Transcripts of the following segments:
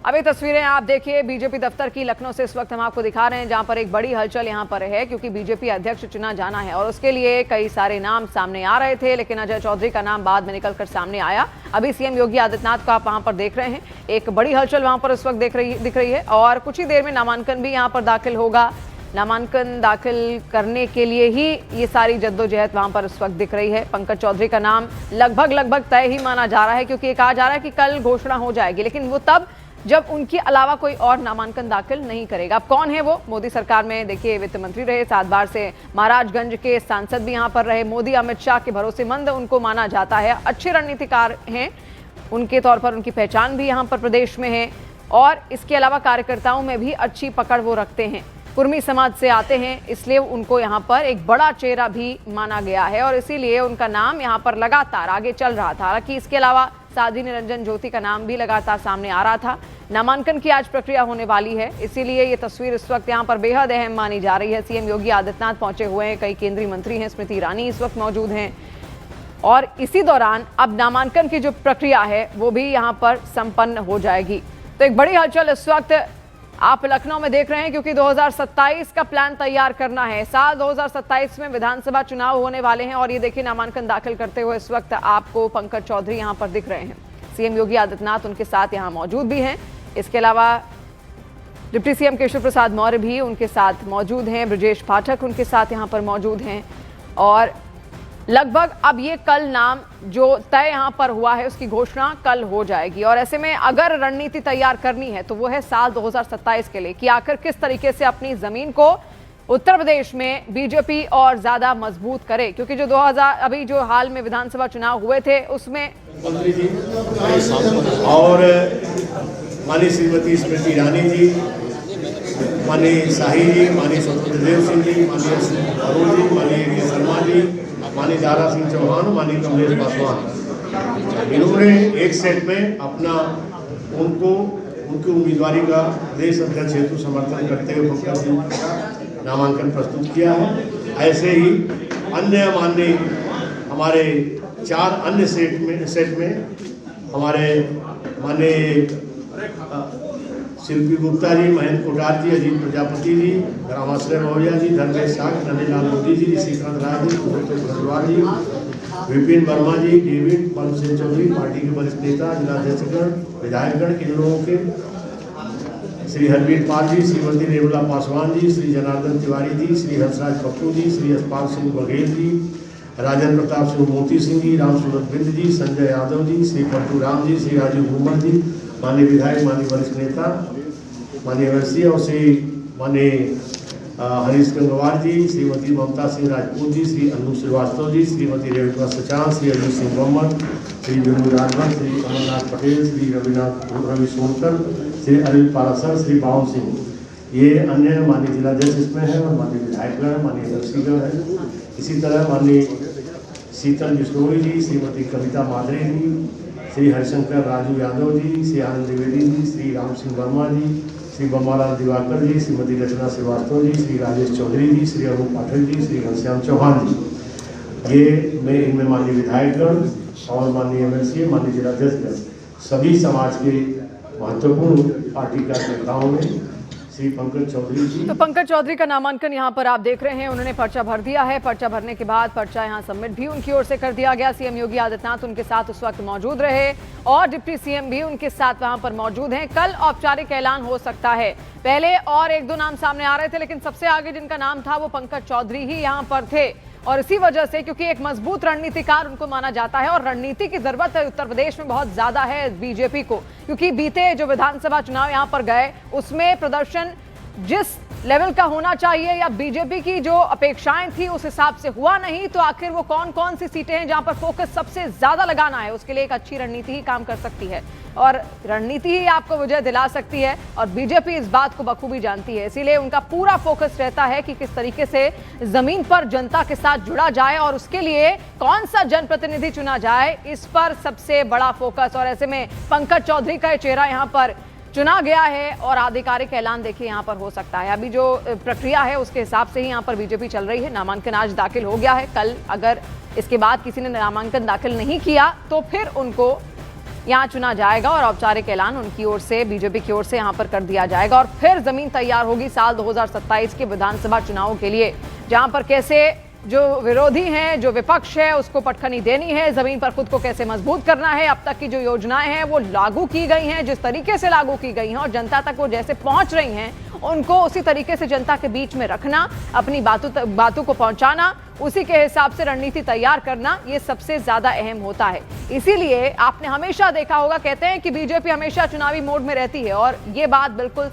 अभी तस्वीरें आप देखिए बीजेपी दफ्तर की लखनऊ से इस वक्त हम आपको दिखा रहे हैं, जहां पर एक बड़ी हलचल यहां पर है क्योंकि बीजेपी अध्यक्ष चुना जाना है और उसके लिए कई सारे नाम सामने आ रहे थे, लेकिन अजय चौधरी का नाम बाद में निकलकर सामने आया। अभी सीएम योगी आदित्यनाथ को आप वहां पर देख रहे हैं, एक बड़ी हलचल वहां पर इस वक्त दिख रही है और कुछ ही देर में नामांकन भी यहाँ पर दाखिल होगा। नामांकन दाखिल करने के लिए ही ये सारी जद्दोजहद वहां पर इस वक्त दिख रही है। पंकज चौधरी का नाम लगभग तय ही माना जा रहा है क्योंकि ये कहा जा रहा है कि कल घोषणा हो जाएगी, लेकिन वो तब जब उनके अलावा कोई और नामांकन दाखिल नहीं करेगा। अब कौन है वो? मोदी सरकार में देखिए वित्त मंत्री रहे, 7 बार से महाराजगंज के सांसद भी यहाँ पर रहे। मोदी अमित शाह के भरोसेमंद उनको माना जाता है, अच्छे रणनीतिकार हैं, उनके तौर पर उनकी पहचान भी यहाँ पर प्रदेश में है और इसके अलावा कार्यकर्ताओं में भी अच्छी पकड़ वो रखते हैं। कुर्मी समाज से आते हैं, इसलिए उनको यहाँ पर एक बड़ा चेहरा भी माना गया है और इसीलिए उनका नाम यहाँ पर लगातार आगे चल रहा था। हालांकि इसके अलावा साध्वी निरंजन ज्योति का नाम भी लगातार सामने आ रहा था। नामांकन की आज प्रक्रिया होने वाली है, इसीलिए ये तस्वीर इस वक्त यहाँ पर बेहद अहम मानी जा रही है। सीएम योगी आदित्यनाथ पहुंचे हुए हैं, कई केंद्रीय मंत्री हैं, स्मृति ईरानी इस वक्त मौजूद हैं और इसी दौरान अब नामांकन की जो प्रक्रिया है वो भी यहाँ पर संपन्न हो जाएगी। तो एक बड़ी हलचल इस वक्त आप लखनऊ में देख रहे हैं क्योंकि 2027 का प्लान तैयार करना है। साल 2027 में विधानसभा चुनाव होने वाले हैं और ये देखिए नामांकन दाखिल करते हुए इस वक्त आपको पंकज चौधरी यहां पर दिख रहे हैं। सीएम योगी आदित्यनाथ उनके साथ यहां मौजूद भी हैं। इसके अलावा डिप्टी सीएम केशव प्रसाद मौर्य भी उनके साथ मौजूद हैं, ब्रजेश पाठक उनके साथ यहां पर मौजूद हैं और लगभग अब ये कल नाम जो तय यहाँ पर हुआ है उसकी घोषणा कल हो जाएगी। और ऐसे में अगर रणनीति तैयार करनी है तो वो है साल 2027 के लिए कि आखिर किस तरीके से अपनी जमीन को उत्तर प्रदेश में बीजेपी और ज्यादा मजबूत करे, क्योंकि जो 2000 अभी जो हाल में विधानसभा चुनाव हुए थे उसमें और माननीय श्रीमती स्मृति ईरानी जी, माननीय शाही जी, माननीय स्वतंत्र देव सिंह जी, माननीय अरुण जी, माननीय शर्मा जी, माननीय दारा सिंह चौहान, माननीय कमलेश पासवान, इन्होंने एक सेट में अपना उनकी उम्मीदवारी का प्रदेश अध्यक्ष हेतु समर्थन करते हुए पंकज जी का नामांकन प्रस्तुत किया है। ऐसे ही अन्य माननीय हमारे 4 अन्य सेट में हमारे माननीय शिल्पी गुप्ता जी, महेंद्र कोटार जी, अजीत प्रजापति जी, रामाश्रय मौर्य जी, धर्मेश शाह, नंदलाल मोदी जी, ऋषिकांत राय जी, भरद्वाज जी, विपिन वर्मा जी, डेविड पवन सिंह चौधरी, पार्टी के वरिष्ठ नेता, जिलाध्यक्षगण, विधायकगण, इन लोगों के श्री हरवीर पाल जी, श्रीमती निर्मला पासवान जी, श्री जनार्दन तिवारी जी, श्री हंसराज पप्पू जी, श्री यशपाल सिंह बघेल जी, राजेंद्र प्रताप सिंह मोती सिंह जी, राम सूरत बिंद जी, संजय यादव जी, श्री पट्टू राम जी, श्री राजीव कुमार जी, माननीय विधायक, माननीय वरिष्ठ नेता, माननीय एमएलसी और श्री माननीय हरीश गंगवार जी, श्रीमती ममता सिंह राजपूत जी, श्री अनु श्रीवास्तव जी, श्रीमती रेणुका सचान, श्री अजीत सिंह मोहम्मद, श्री विनोद राजभर, श्री अमरनाथ पटेल, श्री रवि सोनकर, श्री अनिल पारासर, श्री बावन सिंह, ये अन्य माननीय जिलाध्यक्ष इसमें है और माननीय विधायकगण, माननीय एमएलसीगण है। इसी तरह माननीय शीतल बिश्नोई जी, श्रीमती कविता मादरे जी, श्री हरिशंकर राजू यादव जी, श्री आनंद द्विवेदी जी, श्री राम सिंह वर्मा जी, श्री बम्बालाल दिवाकर जी, श्रीमती रचना श्रीवास्तव जी, श्री राजेश चौधरी जी, श्री अरुण पाठक जी, श्री घनश्याम चौहान जी, ये मैं इनमें माननीय विधायकगण और माननीय एमएलसी, माननीय जिलाध्यक्ष, सभी समाज के महत्वपूर्ण पार्टी कार्यकर्ताओं में श्री पंकज चौधरी जी। तो पंकज चौधरी का नामांकन यहाँ पर आप देख रहे हैं, उन्होंने पर्चा भर दिया है। पर्चा भरने के बाद पर्चा यहाँ सबमिट भी उनकी ओर से कर दिया गया। सीएम योगी आदित्यनाथ उनके साथ उस वक्त मौजूद रहे और डिप्टी सीएम भी उनके साथ वहां पर मौजूद हैं। कल औपचारिक ऐलान हो सकता है। पहले और 1-2 नाम सामने आ रहे थे, लेकिन सबसे आगे जिनका नाम था वो पंकज चौधरी ही यहाँ पर थे और इसी वजह से, क्योंकि एक मजबूत रणनीतिकार उनको माना जाता है और रणनीति की जरूरत है उत्तर प्रदेश में बहुत ज्यादा है बीजेपी को, क्योंकि बीते जो विधानसभा चुनाव यहाँ पर गए उसमें प्रदर्शन जिस लेवल का होना चाहिए या बीजेपी की जो अपेक्षाएं थी उस हिसाब से हुआ नहीं। तो आखिर वो कौन सी सीटें हैं जहां पर फोकस सबसे ज्यादा लगाना है, उसके लिए एक अच्छी रणनीति ही काम कर सकती है और रणनीति ही आपको विजय दिला सकती है और बीजेपी इस बात को बखूबी जानती है। इसीलिए उनका पूरा फोकस रहता है कि किस तरीके से जमीन पर जनता के साथ जुड़ा जाए और उसके लिए कौन सा जनप्रतिनिधि चुना जाए, इस पर सबसे बड़ा फोकस। और ऐसे में पंकज चौधरी का चेहरा यहाँ पर चुना गया है और आधिकारिक ऐलान देखिए यहाँ पर हो सकता है। अभी जो प्रक्रिया है उसके हिसाब से ही यहाँ पर बीजेपी चल रही है। नामांकन आज दाखिल हो गया है। कल अगर इसके बाद किसी ने नामांकन दाखिल नहीं किया तो फिर उनको यहाँ चुना जाएगा और औपचारिक ऐलान उनकी ओर से, बीजेपी की ओर से यहाँ पर कर दिया जाएगा और फिर जमीन तैयार होगी साल 2027 के विधानसभा चुनावों के लिए, जहां पर कैसे जो विरोधी हैं, जो विपक्ष है, उसको पटखनी देनी है, जमीन पर खुद को कैसे मजबूत करना है। अब तक की जो योजनाएं हैं वो लागू की गई हैं, जिस तरीके से लागू की गई हैं और जनता तक वो जैसे पहुंच रही हैं, उनको उसी तरीके से जनता के बीच में रखना, अपनी बातों को पहुंचाना, उसी के हिसाब से रणनीति तैयार करना, ये सबसे ज्यादा अहम होता है। इसीलिए आपने हमेशा देखा होगा, कहते हैं कि बीजेपी हमेशा चुनावी मोड में रहती है और ये बात बिल्कुल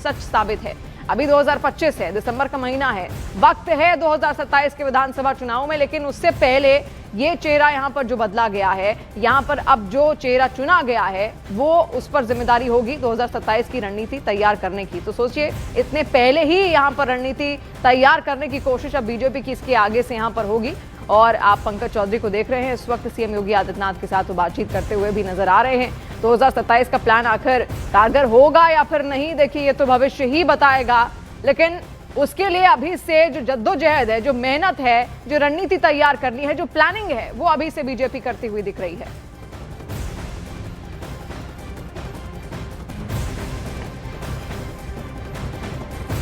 सच साबित है। अभी 2025 है, दिसंबर का महीना है, वक्त है 2027 के विधानसभा चुनाव में, लेकिन उससे पहले ये चेहरा यहाँ पर जो बदला गया है, यहाँ पर अब जो चेहरा चुना गया है, वो उस पर जिम्मेदारी होगी 2027 की रणनीति तैयार करने की। तो सोचिए, इतने पहले ही यहाँ पर रणनीति तैयार करने की कोशिश अब बीजेपी की इसके आगे से यहाँ पर होगी। और आप पंकज चौधरी को देख रहे हैं, इस वक्त सीएम योगी आदित्यनाथ के साथ वो बातचीत करते हुए भी नजर आ रहे हैं। 2027 का प्लान आखिर कारगर होगा या फिर नहीं, देखिए ये तो भविष्य ही बताएगा, लेकिन उसके लिए अभी से जो जद्दोजहद है, जो मेहनत है, जो रणनीति तैयार करनी है, जो प्लानिंग है, वो अभी से बीजेपी करती हुई दिख रही है।